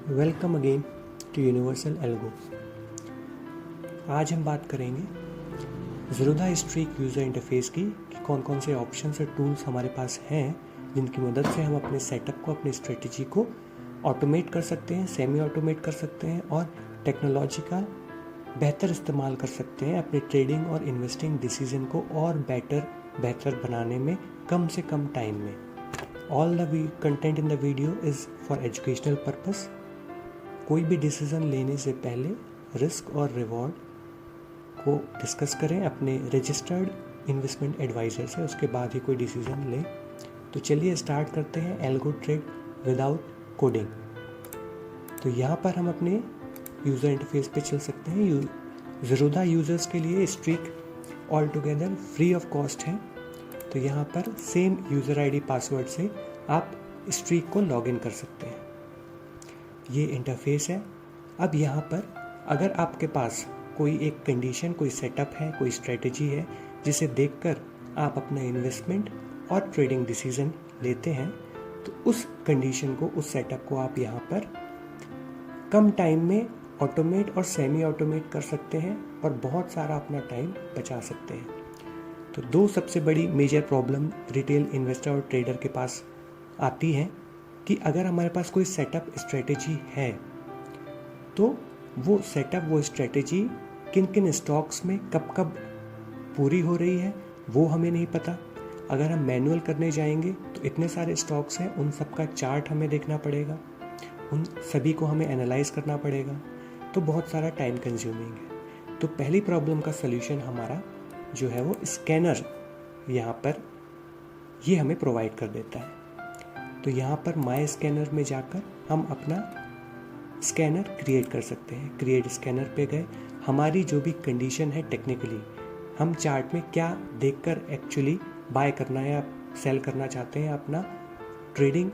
Welcome again to Universal Algo. आज हम बात करेंगे ज़ीरोधा स्ट्रीक यूज़र इंटरफेस की कि कौन कौन से ऑप्शंस और टूल्स हमारे पास हैं जिनकी मदद से हम अपने सेटअप को, अपनी स्ट्रेटजी को ऑटोमेट कर सकते हैं, सेमी ऑटोमेट कर सकते हैं और टेक्नोलॉजी का बेहतर इस्तेमाल कर सकते हैं अपने ट्रेडिंग और इन्वेस्टिंग डिसीजन को और बेहतर बनाने में कम से कम टाइम में। All the content in the video is for educational purpose. कोई भी डिसीज़न लेने से पहले रिस्क और रिवॉर्ड को डिस्कस करें अपने रजिस्टर्ड इन्वेस्टमेंट एडवाइज़र से, उसके बाद ही कोई डिसीज़न लें। तो चलिए स्टार्ट करते हैं एल्गो ट्रेड विदाउट कोडिंग। तो यहाँ पर हम अपने यूज़र इंटरफेस पे चल सकते हैं। ज़ीरोधा यूज़र्स के लिए streak all together free of cost है। तो यहाँ पर सेम यूज़र आईडी पासवर्ड से आप स्ट्रीक को लॉगिन कर सकते हैं। ये इंटरफेस है। अब यहाँ पर अगर आपके पास कोई एक कंडीशन, कोई सेटअप है, कोई स्ट्रेटजी है जिसे देखकर आप अपना इन्वेस्टमेंट और ट्रेडिंग डिसीजन लेते हैं, तो उस कंडीशन को, उस सेटअप को आप यहाँ पर कम टाइम में ऑटोमेट और सेमी ऑटोमेट कर सकते हैं और बहुत सारा अपना टाइम बचा सकते हैं। तो दो सबसे बड़ी मेजर प्रॉब्लम रिटेल इन्वेस्टर और ट्रेडर के पास आती है कि अगर हमारे पास कोई सेटअप स्ट्रेटेजी है तो वो सेटअप, वो स्ट्रेटेजी किन किन स्टॉक्स में कब कब पूरी हो रही है वो हमें नहीं पता। अगर हम मैनुअल करने जाएंगे तो इतने सारे स्टॉक्स हैं, उन सब का चार्ट हमें देखना पड़ेगा, उन सभी को हमें एनालाइज करना पड़ेगा, तो बहुत सारा टाइम कंज्यूमिंग है। तो पहली प्रॉब्लम का सल्यूशन हमारा जो है वो स्कैनर यहाँ पर ये हमें प्रोवाइड कर देता है। तो यहाँ पर माई स्कैनर में जाकर हम अपना स्कैनर क्रिएट कर सकते हैं। क्रिएट स्कैनर पे गए, हमारी जो भी कंडीशन है टेक्निकली, हम चार्ट में क्या देखकर एक्चुअली बाय करना है या सेल करना चाहते हैं, अपना ट्रेडिंग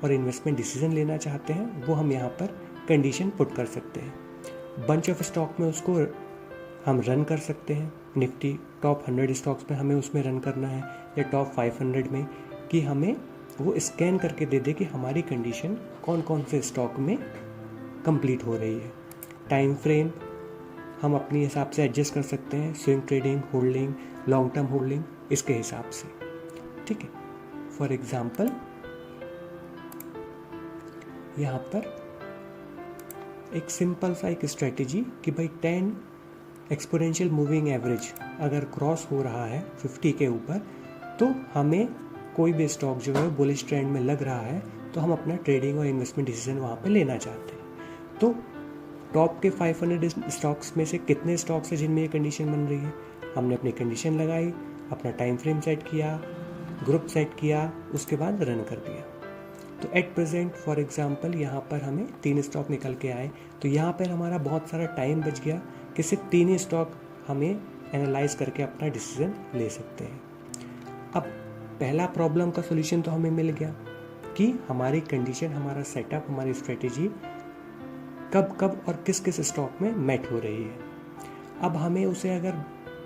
और इन्वेस्टमेंट डिसीजन लेना चाहते हैं, वो हम यहाँ पर कंडीशन पुट कर सकते हैं। बंच ऑफ स्टॉक में उसको हम रन कर सकते हैं। निफ्टी टॉप 100 स्टॉक्स में हमें उसमें रन करना है या टॉप 500 में, कि हमें वो स्कैन करके दे दे कि हमारी कंडीशन कौन कौन से स्टॉक में कंप्लीट हो रही है। टाइम फ्रेम हम अपने हिसाब से एडजस्ट कर सकते हैं, swing trading, holding, long term holding, इसके हिसाब से। ठीक है, फॉर एग्जांपल यहाँ पर एक सिंपल सा एक स्ट्रेटेजी कि भाई 10 एक्सपोनेंशियल मूविंग एवरेज अगर क्रॉस हो रहा है 50 के ऊपर, तो हमें कोई भी स्टॉक जो है बुलिश ट्रेंड में लग रहा है, तो हम अपना ट्रेडिंग और इन्वेस्टमेंट डिसीजन वहाँ पे लेना चाहते हैं। तो टॉप के 500 स्टॉक्स में से कितने स्टॉक्स हैं जिनमें ये कंडीशन बन रही है, हमने अपनी कंडीशन लगाई, अपना टाइम फ्रेम सेट किया, ग्रुप सेट किया, उसके बाद रन कर दिया। तो एट प्रेजेंट फॉर एग्जांपल यहाँ पर हमें 3 स्टॉक निकल के आए, तो यहाँ पर हमारा बहुत सारा टाइम बच गया कि सिर्फ 3 ही स्टॉक हमें एनालाइज करके अपना डिसीजन ले सकते हैं। अब पहला प्रॉब्लम का सॉल्यूशन तो हमें मिल गया कि हमारी कंडीशन, हमारा सेटअप, हमारी स्ट्रेटेजी कब कब और किस किस स्टॉक में मैच हो रही है। अब हमें उसे अगर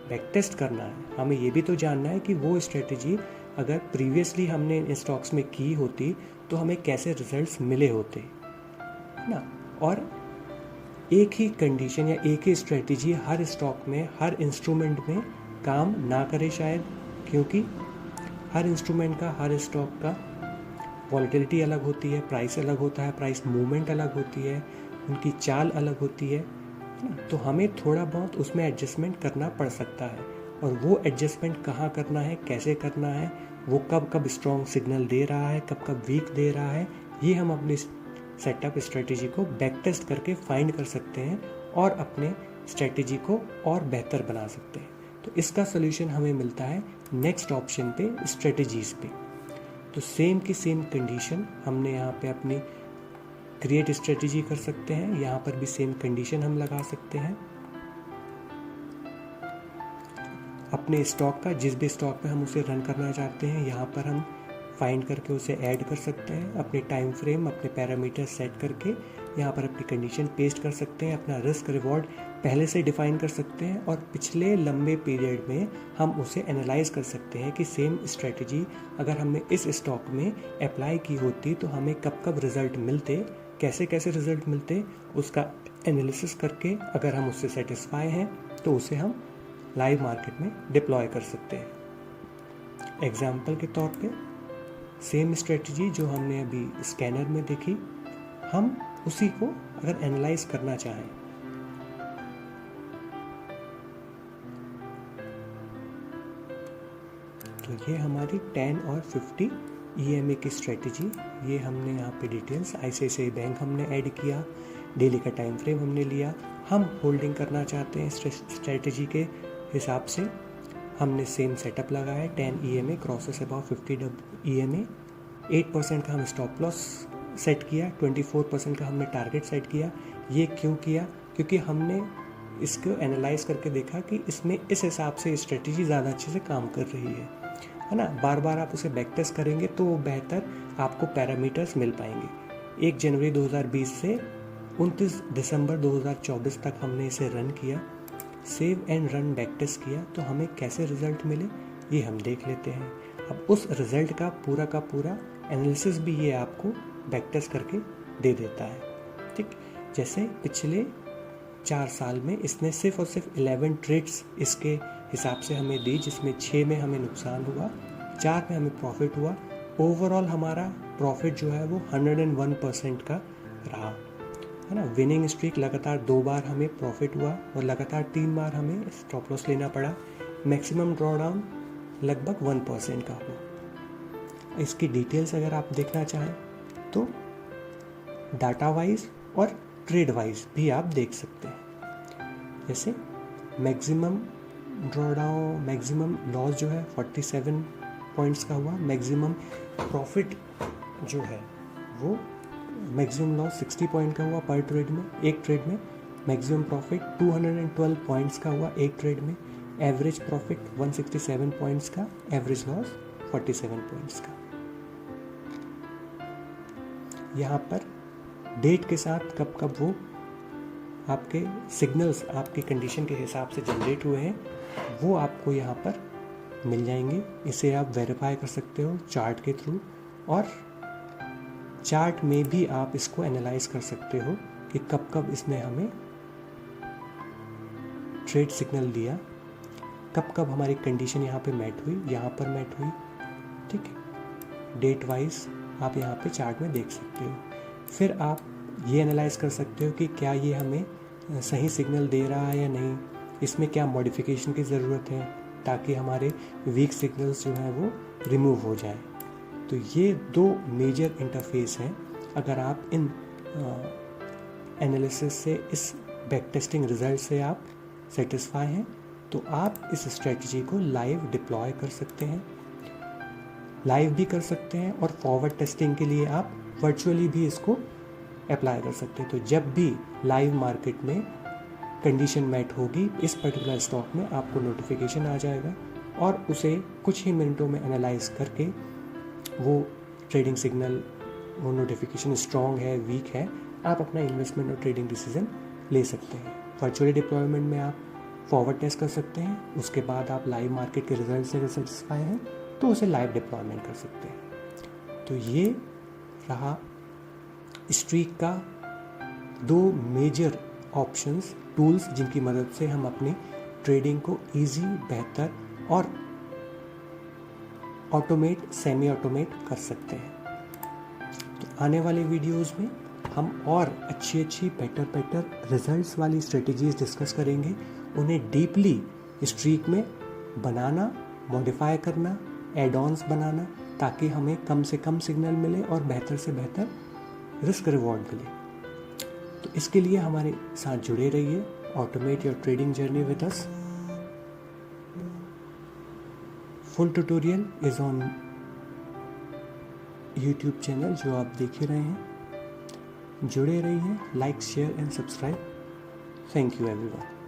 बैक टेस्ट करना है, हमें ये भी तो जानना है कि वो स्ट्रेटेजी अगर प्रीवियसली हमने इन स्टॉक्स में की होती तो हमें कैसे रिजल्ट्स मिले होते, है ना। और एक ही कंडीशन या एक ही स्ट्रेटेजी हर स्टॉक में, हर इंस्ट्रूमेंट में काम ना करे शायद, क्योंकि हर इंस्ट्रूमेंट का, हर स्टॉक का वॉलेटिलिटी अलग होती है, प्राइस अलग होता है, प्राइस मूवमेंट अलग होती है, उनकी चाल अलग होती है ना। तो हमें थोड़ा बहुत उसमें एडजस्टमेंट करना पड़ सकता है, और वो एडजस्टमेंट कहाँ करना है, कैसे करना है, वो कब कब स्ट्रॉन्ग सिग्नल दे रहा है, कब कब वीक दे रहा है, ये हम अपनी सेटअप स्ट्रेटेजी को बैक टेस्ट करके फाइंड कर सकते हैं और अपने स्ट्रेटेजी को और बेहतर बना सकते हैं। तो इसका सोल्यूशन हमें मिलता है नेक्स्ट ऑप्शन पे, स्ट्रेटेजीज पे। तो सेम की सेम कंडीशन हमने यहाँ पे अपनी क्रिएट स्ट्रेटेजी कर सकते हैं, यहाँ पर भी सेम कंडीशन हम लगा सकते हैं अपने स्टॉक का, जिस भी स्टॉक पे हम उसे रन करना चाहते हैं, यहाँ पर हम फाइंड करके उसे ऐड कर सकते हैं। अपने टाइम फ्रेम, अपने पैरामीटर सेट करके यहाँ पर अपनी कंडीशन पेस्ट कर सकते हैं, अपना रिस्क रिवॉर्ड पहले से डिफाइन कर सकते हैं, और पिछले लंबे पीरियड में हम उसे एनालाइज कर सकते हैं कि सेम स्ट्रेटजी अगर हमने इस स्टॉक में अप्लाई की होती तो हमें कब कब रिजल्ट मिलते, कैसे कैसे रिजल्ट मिलते, उसका एनालिसिस करके अगर हम उससे सेटिस्फाई हैं तो उसे हम लाइव मार्केट में डिप्लॉय कर सकते हैं। एग्जाम्पल के तौर पे सेम स्ट्रेटजी जो हमने अभी स्कैनर में देखी, हम उसी को अगर एनालाइज करना चाहें तो ये हमारी 10 और 50 EMA की स्ट्रेटजी, ये हमने यहाँ पे डिटेल्स ICICI बैंक हमने ऐड किया, डेली का टाइम फ्रेम हमने लिया, हम होल्डिंग करना चाहते हैं स्ट्रेटजी के हिसाब से, हमने सेम सेटअप लगाया, 10 EMA क्रॉसेस अबाउट 50 EMA, 8% का हम स्टॉप लॉस सेट किया, 24% का हमने टारगेट सेट किया। ये क्यों किया? क्योंकि हमने इसको एनालाइज करके देखा कि इसमें इस हिसाब से स्ट्रेटजी ज़्यादा अच्छे से काम कर रही है ना। बार बार आप उसे बैक टेस्ट करेंगे तो बेहतर आपको पैरामीटर्स मिल पाएंगे। 1 जनवरी 2020 से 29 दिसंबर 2024 तक हमने इसे रन किया, save and run backtest किया, तो हमें कैसे रिजल्ट मिले ये हम देख लेते हैं। अब उस रिजल्ट का पूरा एनालिसिस भी ये आपको बैक टेस्ट करके दे देता है। ठीक, जैसे पिछले 4 साल में इसने सिर्फ और सिर्फ 11 ट्रेड्स इसके हिसाब से हमें दी, जिसमें 6 में हमें नुकसान हुआ, 4 में हमें प्रॉफिट हुआ। ओवरऑल हमारा प्रॉफिट जो है वो 101% का रहा है ना। विनिंग स्ट्रीक लगातार 2 बार हमें प्रॉफिट हुआ और लगातार 3 बार हमें स्टॉप लॉस लेना पड़ा। मैक्सिमम ड्रॉडाउन लगभग 1% का हुआ। इसकी डिटेल्स अगर आप देखना चाहें तो डाटा वाइज और ट्रेड वाइज भी आप देख सकते हैं। जैसे मैक्सिमम ड्रॉडाउन, मैक्सिमम लॉस जो है 47 पॉइंट्स का हुआ, मैक्सिमम प्रॉफिट जो है वो मैक्सिमम लॉस 60 पॉइंट का हुआ पर ट्रेड में, एक ट्रेड में। मैक्सिमम प्रॉफिट 212 पॉइंट्स का हुआ एक ट्रेड में, एवरेज प्रॉफिट 167 पॉइंट्स का, एवरेज लॉस 47 पॉइंट्स का। यहाँ पर डेट के साथ कब कब वो आपके सिग्नल्स आपकी कंडीशन के हिसाब से जनरेट हुए हैं वो आपको यहाँ पर मिल जाएंगे। इसे आप वेरीफाई कर सकते हो चार्ट के थ्रू, और चार्ट में भी आप इसको एनालाइज कर सकते हो कि कब कब इसने हमें ट्रेड सिग्नल दिया, कब कब हमारी कंडीशन यहाँ पे मैट हुई, यहाँ पर मैट हुई। ठीक है, डेट वाइज आप यहाँ पे चार्ट में देख सकते हो। फिर आप ये एनालाइज कर सकते हो कि क्या ये हमें सही सिग्नल दे रहा है या नहीं, इसमें क्या मॉडिफिकेशन की ज़रूरत है ताकि हमारे वीक सिग्नल्स जो हैं वो रिमूव हो जाए। तो ये 2 मेजर इंटरफेस हैं। अगर आप इन एनालिसिस से, इस बैक टेस्टिंग रिजल्ट से आप सेटिस्फाई हैं तो आप इस स्ट्रेटजी को लाइव डिप्लॉय कर सकते हैं, लाइव भी कर सकते हैं, और फॉरवर्ड टेस्टिंग के लिए आप वर्चुअली भी इसको अप्लाई कर सकते हैं। तो जब भी लाइव मार्केट में कंडीशन मैट होगी इस पर्टिकुलर स्टॉक में, आपको नोटिफिकेशन आ जाएगा और उसे कुछ ही मिनटों में एनालाइज करके वो ट्रेडिंग सिग्नल, वो नोटिफिकेशन स्ट्रॉन्ग है, वीक है, आप अपना इन्वेस्टमेंट और ट्रेडिंग डिसीजन ले सकते हैं। वर्चुअली डिप्लॉयमेंट में आप फॉरवर्ड टेस्ट कर सकते हैं, उसके बाद आप लाइव मार्केट के रिजल्ट से सेटिस्फाई हैं तो उसे लाइव डिप्लॉयमेंट कर सकते हैं। तो ये रहा स्ट्रीक का 2 मेजर ऑप्शंस, टूल्स जिनकी मदद से हम अपनी ट्रेडिंग को ईजी, बेहतर और ऑटोमेट, सेमी ऑटोमेट कर सकते हैं। तो आने वाले वीडियोस में हम और अच्छी बेटर रिजल्ट्स वाली स्ट्रेटजीज डिस्कस करेंगे, उन्हें डीपली स्ट्रीक में बनाना, मॉडिफाई करना, एड ऑन्स बनाना, ताकि हमें कम से कम सिग्नल मिले और बेहतर से बेहतर रिस्क रिवॉर्ड मिले। तो इसके लिए हमारे साथ जुड़े रहिए। Automate your trading journey with us. Full tutorial is on YouTube channel जो आप देख ही रहे हैं। जुड़े रहिए, like, share and subscribe. Thank you everyone.